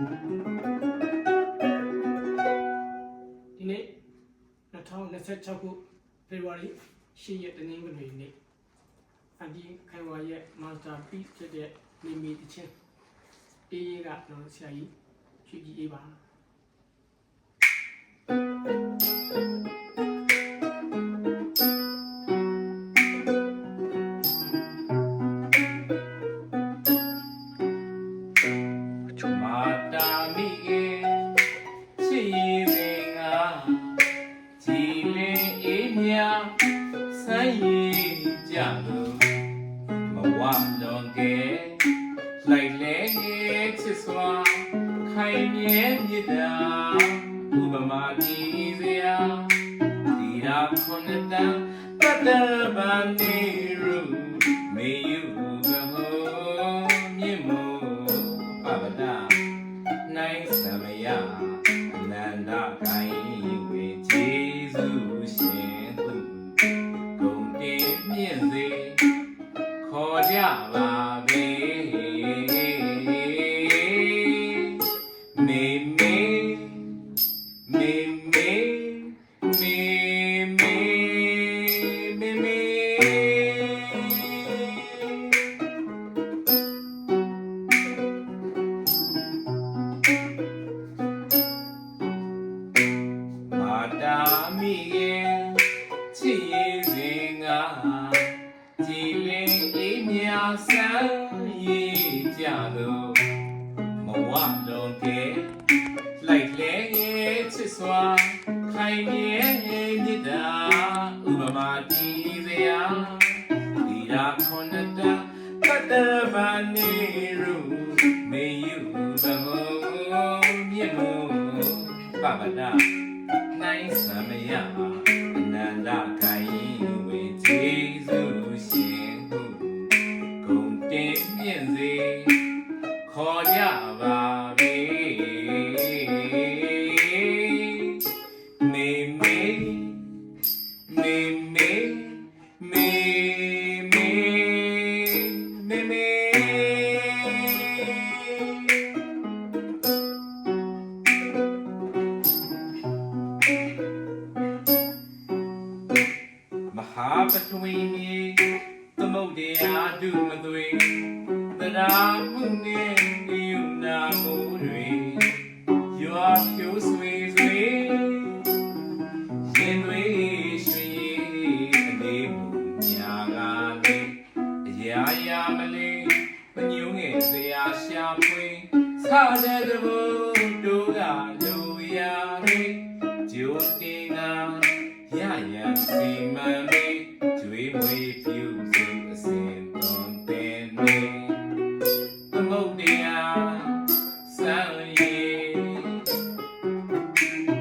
ဒီနေ့2026ခုဖေဖော်ဝါရီ10ရက်တနင်္ဂနွေနေ့အန်ဒီခိုင်ဝါရဲ့မာစတာပီးဖြစ်တဲ့နေမီတချင်းအေးရေးကကျွန်တော်ဆရာကြီးရွှေကြည်အေးပါဆိုင်ရကြလို့မဝလွန်ကဲလိုက်လဲချစ်စွာခိုင်မြဲမြတ်တာဥပမာဒီစရာဒီရာခွန်တန်တတဗန်နေရူမေယူကဟောမြင့်မို့ပပဒနိုင်သမယအနန္တကိုင်းဝေခြေစုရှင်မြင့်စေခေါ်ကြပါပဲမေမေမေမေမေမေမေမေမာတာမိရဲ့ချစ်ရေးစဉ်ကကြည်လင်အေးမြဆန်းရည်ကြလို့မဝလုံးကဲလိုက်လဲချစ်စွာခိုင်မြဲမြတ်တာဥပမာဒီစရာဒီရာခွန်တန်တတဗန်နေရူမေယူသမောမြင့်မို့ပပဒနိုင်သမယအနန္တကိုင်းဝေခြေစုရှင်ဟုဂုံတင်မြင့်စေခေါ်ကြပါပဲမေမေမေမေမေမေမေမေမဟာပထဝီမြေသမုဒ္ဒရာဒုမသွေသရာမှုနှင့်ယူနာမှုတွေရွာဖြိုးဆွေဆွေရှင်တွေရွှေအနေမှုညာကနေအရာရာမလေးမညုံငယ်စရာရှာဖွေဆတဲ့တဘုတို့ကလူရာတွေဂျိုတင်ကရရစီမံလေးကျွေးမွေးပြူစုအစင်သွန်တဲ့နေသမုဒ္ဒရာစံရည်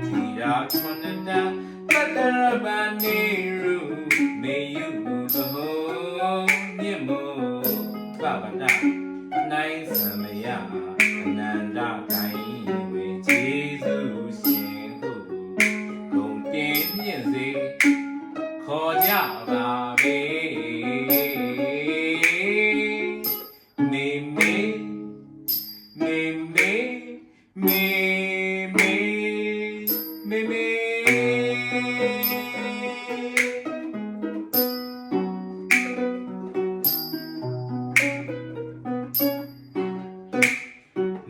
ဒီရာခွန်တန်တတဗန်နေရူမေယူသဟောမြင့်မို့ပပဒနိုင်သမယအနန္တကိုင်းဝေခြေစုရှင်ဟုဂုံတင်မြင့်စေခေါ်ကြပါပဲမေမေမေမေမေမေမေမေ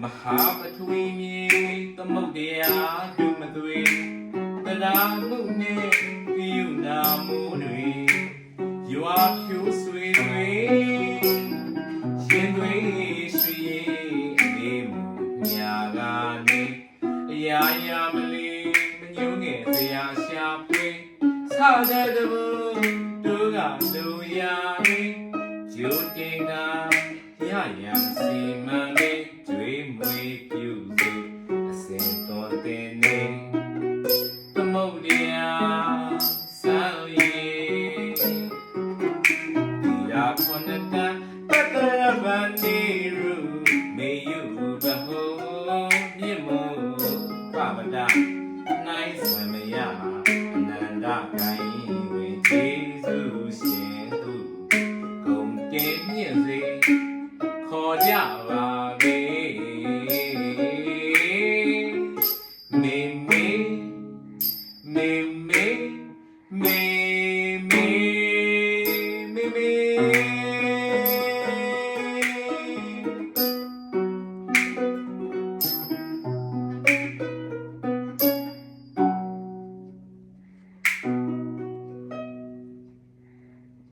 မဟာပထဝီမြေသမုဒ္ဒရာဒုမသွေသရာမှုနှင့်ယူနာမှုတွေရွာဖြူဆွေတွေရှင်တွေရွှေအနေမှုညာကနေအရာရာမလေးမညုံငယ်စရာရှာဖွေဆတဲ့တဘုတို့ကလူရာတွေဂျိုတင်ကရရစီမံလေးကျွေးမွေးပြူစုအစင်တော်တဲ့နေသမုဒ္ဒရာစံရည်ဒီရာခွန်တန်တတဗန်နေရူမေယူဘဟောမြင့်မို့ပပဒနိုင်သမယအနန္တကိုင်းဝေခြေစုရှင်ဟုဂုံတင်မြင့်စေခေါ်ကြပါပဲ မေ